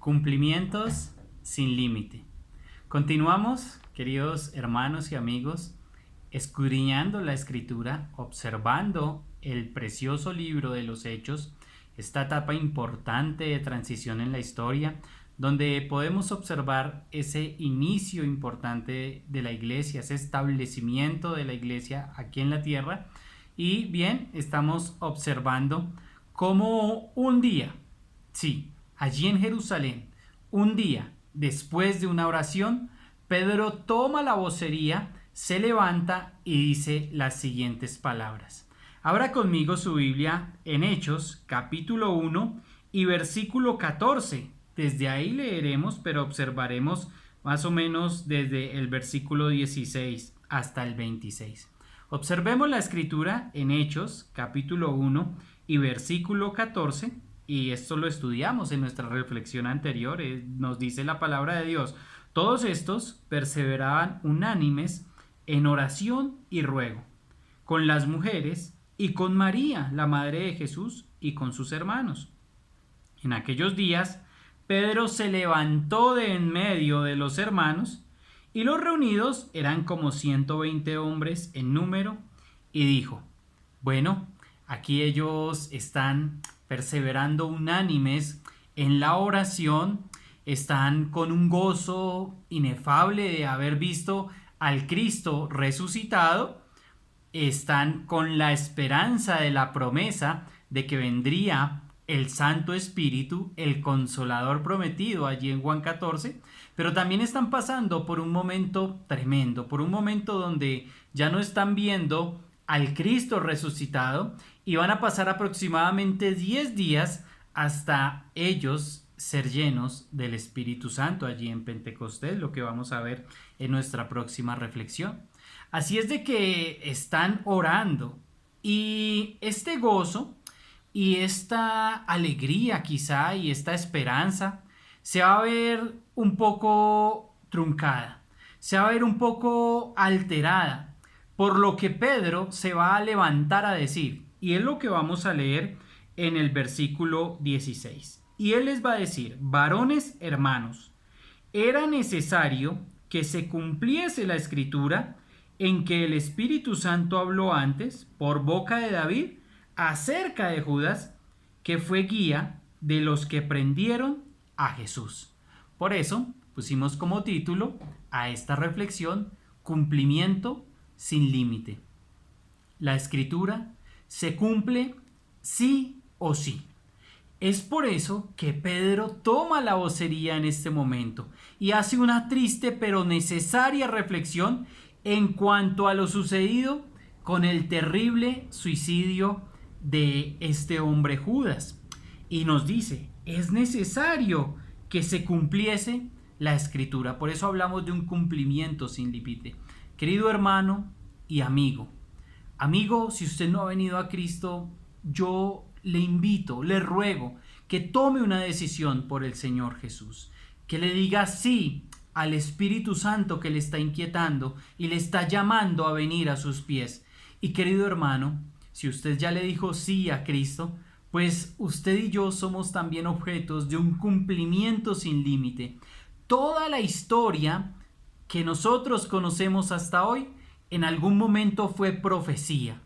Cumplimientos sin límite. Continuamos, queridos hermanos y amigos, escudriñando la Escritura, observando el precioso libro de los Hechos, esta etapa importante de transición en la historia, donde podemos observar ese inicio importante de la iglesia, ese establecimiento de la iglesia aquí en la tierra. Y bien, estamos observando cómo un día, sí, allí en Jerusalén, un día después de una oración, Pedro toma la vocería, se levanta y dice las siguientes palabras. Abra conmigo su Biblia en Hechos, capítulo 1 y versículo 14. Desde ahí leeremos, pero observaremos más o menos desde el versículo 16 hasta el 26. Observemos la escritura en Hechos, capítulo 1 y versículo 14, y esto lo estudiamos en nuestra reflexión anterior. Nos dice la palabra de Dios: todos estos perseveraban unánimes en oración y ruego, con las mujeres y con María, la madre de Jesús, y con sus hermanos. En aquellos días, Pedro se levantó de en medio de los hermanos, y los reunidos eran como 120 hombres en número, y dijo: bueno, aquí ellos están perseverando unánimes en la oración, están con un gozo inefable de haber visto al Cristo resucitado, están con la esperanza de la promesa de que vendría el Santo Espíritu, el Consolador prometido allí en Juan 14, pero también están pasando por un momento tremendo, por un momento donde ya no están viendo al Cristo resucitado, y van a pasar aproximadamente 10 días hasta ellos ser llenos del Espíritu Santo allí en Pentecostés, lo que vamos a ver en nuestra próxima reflexión. Así es de que están orando, y este gozo y esta alegría quizá y esta esperanza se va a ver un poco truncada, se va a ver un poco alterada, por lo que Pedro se va a levantar a decir, y es lo que vamos a leer en el versículo 16. Y él les va a decir: varones hermanos, era necesario que se cumpliese la escritura en que el Espíritu Santo habló antes por boca de David acerca de Judas, que fue guía de los que prendieron a Jesús. Por eso pusimos como título a esta reflexión: cumplimiento sin límite. La escritura se cumple sí o sí. Es por eso que Pedro toma la vocería en este momento y hace una triste pero necesaria reflexión en cuanto a lo sucedido con el terrible suicidio de este hombre Judas. Y nos dice: es necesario que se cumpliese la escritura. Por eso hablamos de un cumplimiento sin límite. Querido hermano y amigo, si usted no ha venido a Cristo, yo le invito, le ruego que tome una decisión por el Señor Jesús, que le diga sí al Espíritu Santo que le está inquietando y le está llamando a venir a sus pies. Y querido hermano, si usted ya le dijo sí a Cristo, pues usted y yo somos también objetos de un cumplimiento sin límite. Toda la historia que nosotros conocemos hasta hoy en algún momento fue profecía,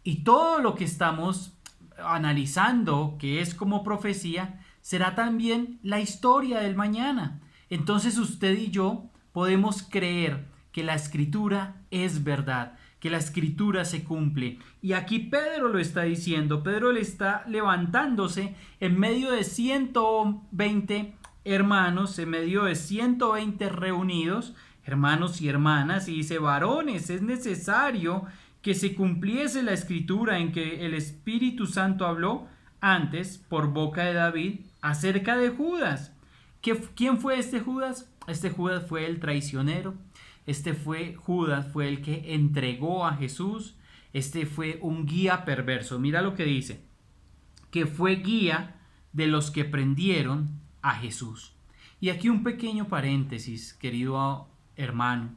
y todo lo que estamos analizando que es como profecía será también la historia del mañana. Entonces usted y yo podemos creer que la escritura es verdad, que la escritura se cumple. Y aquí Pedro lo está diciendo. Pedro le está levantándose en medio de 120 hermanos, en medio de 120 reunidos, hermanos y hermanas, y dice: varones, es necesario que se cumpliese la escritura en que el Espíritu Santo habló antes por boca de David acerca de Judas. ¿Quién fue este Judas? Este Judas fue el traicionero. Judas fue el que entregó a Jesús. Este fue un guía perverso. Mira lo que dice: que fue guía de los que prendieron a Jesús. Y aquí un pequeño paréntesis, querido hermano,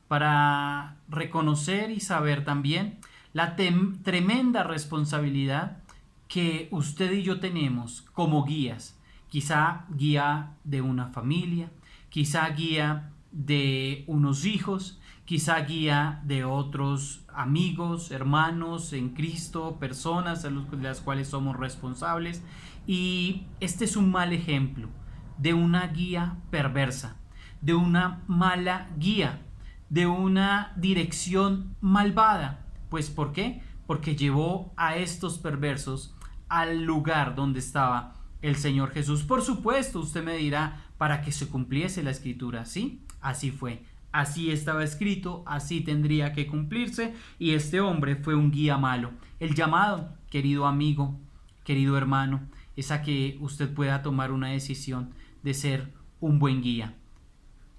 para reconocer y saber también la tremenda responsabilidad que usted y yo tenemos como guías, quizá guía de una familia, quizá guía de unos hijos, quizá guía de otros amigos, hermanos en Cristo, personas de las cuales somos responsables. Y este es un mal ejemplo de una guía perversa, de una mala guía, de una dirección malvada. Pues ¿por qué? Porque llevó a estos perversos al lugar donde estaba el Señor Jesús. Por supuesto, usted me dirá, para que se cumpliese la escritura. Sí, así fue. Así estaba escrito, así tendría que cumplirse, y este hombre fue un guía malo. El llamado, querido amigo, querido hermano, es a que usted pueda tomar una decisión de ser un buen guía.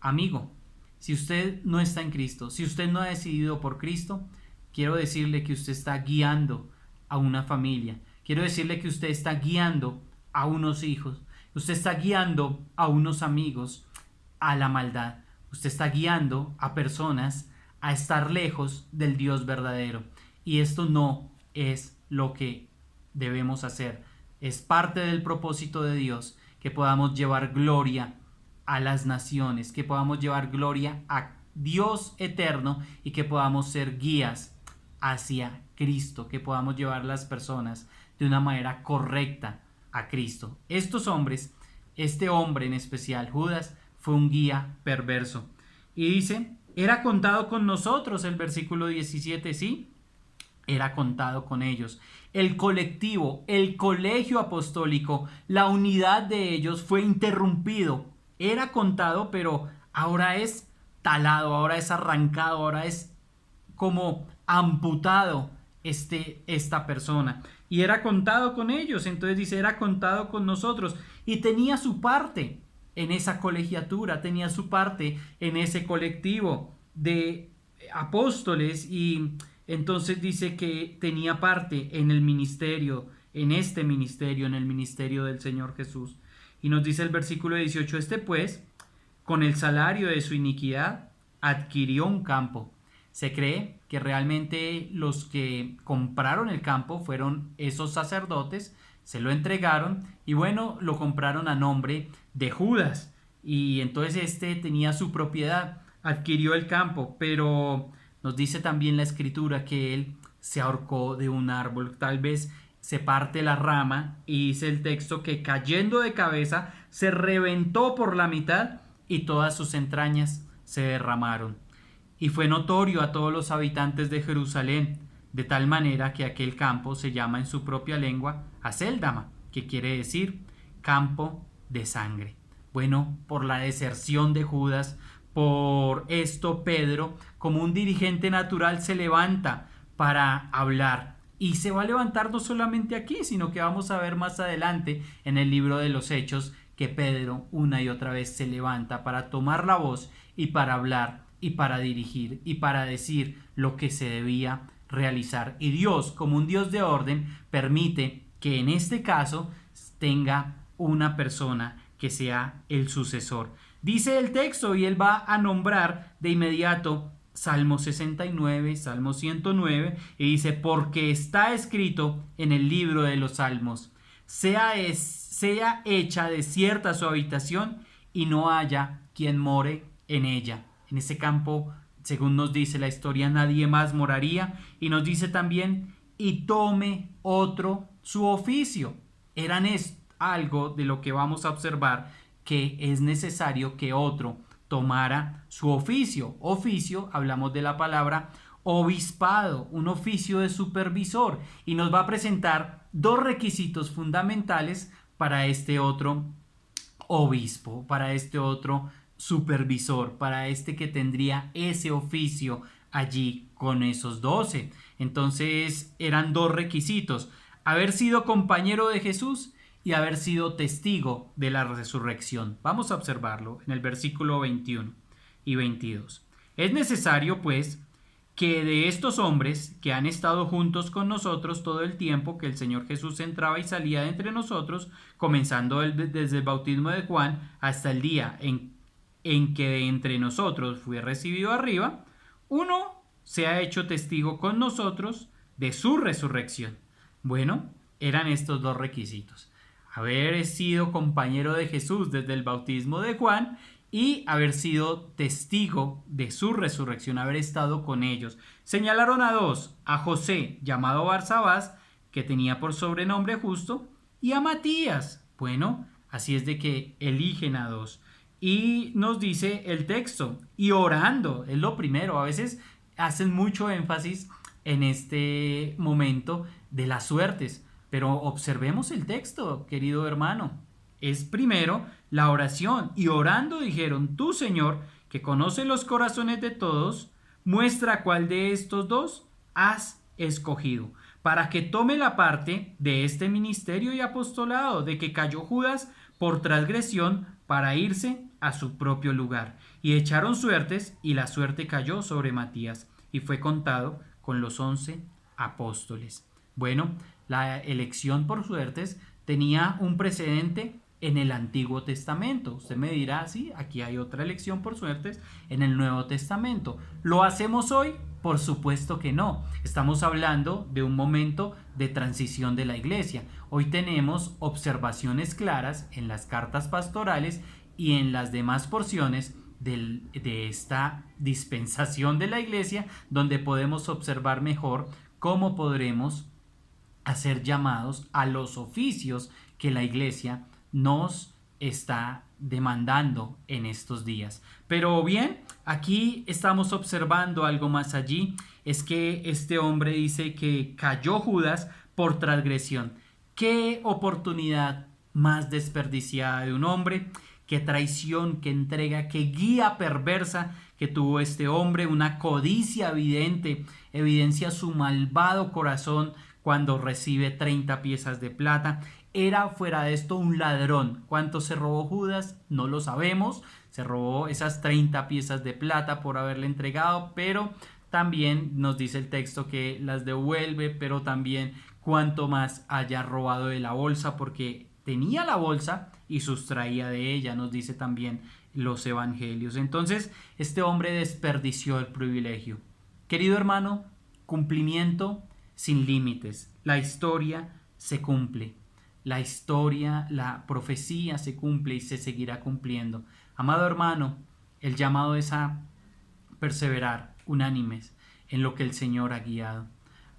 Amigo, si usted no está en Cristo, si usted no ha decidido por Cristo, quiero decirle que usted está guiando a una familia. Quiero decirle que usted está guiando a unos hijos. Usted está guiando a unos amigos a la maldad. Usted está guiando a personas a estar lejos del Dios verdadero. Y esto no es lo que debemos hacer. Es parte del propósito de Dios que podamos llevar gloria a las naciones, que podamos llevar gloria a Dios eterno y que podamos ser guías hacia Cristo, que podamos llevar a las personas de una manera correcta a Cristo. Estos hombres, este hombre en especial, Judas, fue un guía perverso. Y dice, era contado con nosotros, el versículo 17, sí, era contado con ellos. El colectivo, el colegio apostólico, la unidad de ellos fue interrumpido. Era contado, pero ahora es talado, ahora es arrancado, ahora es como amputado esta persona. Y era contado con ellos, entonces dice, era contado con nosotros. Y tenía su parte en esa colegiatura, tenía su parte en ese colectivo de apóstoles, y entonces dice que tenía parte en el ministerio, en este ministerio, en el ministerio del Señor Jesús. Y nos dice el versículo 18, este pues, con el salario de su iniquidad, adquirió un campo. Se cree que realmente los que compraron el campo fueron esos sacerdotes, se lo entregaron y bueno, lo compraron a nombre de Judas. Y entonces este tenía su propiedad, adquirió el campo, pero nos dice también la escritura que él se ahorcó de un árbol. Tal vez se parte la rama y dice el texto que cayendo de cabeza se reventó por la mitad y todas sus entrañas se derramaron. Y fue notorio a todos los habitantes de Jerusalén, de tal manera que aquel campo se llama en su propia lengua Acéldama, que quiere decir campo de sangre. Bueno, por la deserción de Judas, por esto Pedro, como un dirigente natural, se levanta para hablar. Y se va a levantar no solamente aquí, sino que vamos a ver más adelante en el libro de los Hechos que Pedro una y otra vez se levanta para tomar la voz y para hablar y para dirigir y para decir lo que se debía realizar. Y Dios, como un Dios de orden, permite que en este caso tenga una persona que sea el sucesor. Dice el texto y él va a nombrar de inmediato Salmo 69, Salmo 109 y dice, porque está escrito en el libro de los Salmos, sea hecha desierta su habitación y no haya quien more en ella. En ese campo, según nos dice la historia, nadie más moraría. Y nos dice también, y tome otro su oficio. Algo de lo que vamos a observar, que es necesario que otro tomara su oficio. Oficio, hablamos de la palabra obispado, un oficio de supervisor. Y nos va a presentar dos requisitos fundamentales para este otro obispo, para este otro supervisor, para este que tendría ese oficio allí con esos 12. Entonces eran dos requisitos: haber sido compañero de Jesús y haber sido testigo de la resurrección. Vamos a observarlo en el versículo 21 y 22. Es necesario, pues, que de estos hombres que han estado juntos con nosotros todo el tiempo que el Señor Jesús entraba y salía de entre nosotros, comenzando desde el bautismo de Juan hasta el día en que de entre nosotros fue recibido arriba, uno se ha hecho testigo con nosotros de su resurrección. Bueno, eran estos dos requisitos: haber sido compañero de Jesús desde el bautismo de Juan y haber sido testigo de su resurrección, haber estado con ellos. Señalaron a dos, a José, llamado Barsabás, que tenía por sobrenombre Justo, y a Matías. Bueno, así es de que eligen a dos. Y nos dice el texto, y orando, es lo primero. A veces hacen mucho énfasis en este momento de las suertes, pero observemos el texto, querido hermano. Es primero la oración, y orando dijeron: tú, Señor, que conoces los corazones de todos, muestra cuál de estos dos has escogido, para que tome la parte de este ministerio y apostolado, de que cayó Judas por transgresión para irse a su propio lugar. Y echaron suertes, y la suerte cayó sobre Matías, y fue contado con los 11 apóstoles. Bueno, la elección por suertes tenía un precedente en el Antiguo Testamento. Usted me dirá, sí, aquí hay otra elección por suertes en el Nuevo Testamento. ¿Lo hacemos hoy? Por supuesto que no. Estamos hablando de un momento de transición de la iglesia. Hoy tenemos observaciones claras en las cartas pastorales y en las demás porciones de esta dispensación de la iglesia, donde podemos observar mejor cómo podremos hacer llamados a los oficios que la iglesia nos está demandando en estos días. Pero bien, aquí estamos observando algo más allí, es que este hombre dice que cayó Judas por transgresión. ¿Qué oportunidad más desperdiciada de un hombre? Qué traición, qué entrega, qué guía perversa que tuvo este hombre, una codicia evidente, evidencia su malvado corazón cuando recibe 30 piezas de plata. Era fuera de esto un ladrón. ¿Cuánto se robó Judas? No lo sabemos. Se robó esas 30 piezas de plata por haberle entregado, pero también nos dice el texto que las devuelve, pero también cuánto más haya robado de la bolsa, porque tenía la bolsa y sustraía de ella, nos dice también los evangelios. Entonces, este hombre desperdició el privilegio. Querido hermano, cumplimiento sin límites. La historia se cumple. La historia, la profecía se cumple y se seguirá cumpliendo. Amado hermano, el llamado es a perseverar unánimes en lo que el Señor ha guiado,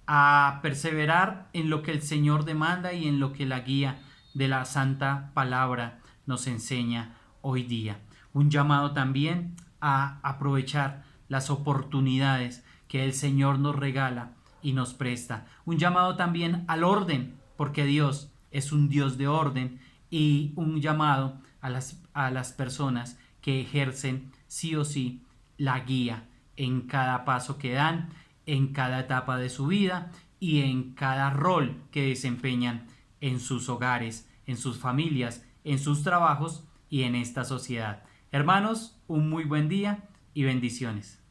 a perseverar en lo que el Señor demanda y en lo que la guía de la santa palabra nos enseña hoy día. Un llamado también a aprovechar las oportunidades que el Señor nos regala y nos presta. Un llamado también al orden, porque Dios es un Dios de orden, y un llamado a las personas que ejercen sí o sí la guía en cada paso que dan, en cada etapa de su vida y en cada rol que desempeñan en sus hogares, en sus familias, en sus trabajos y en esta sociedad. Hermanos, un muy buen día y bendiciones.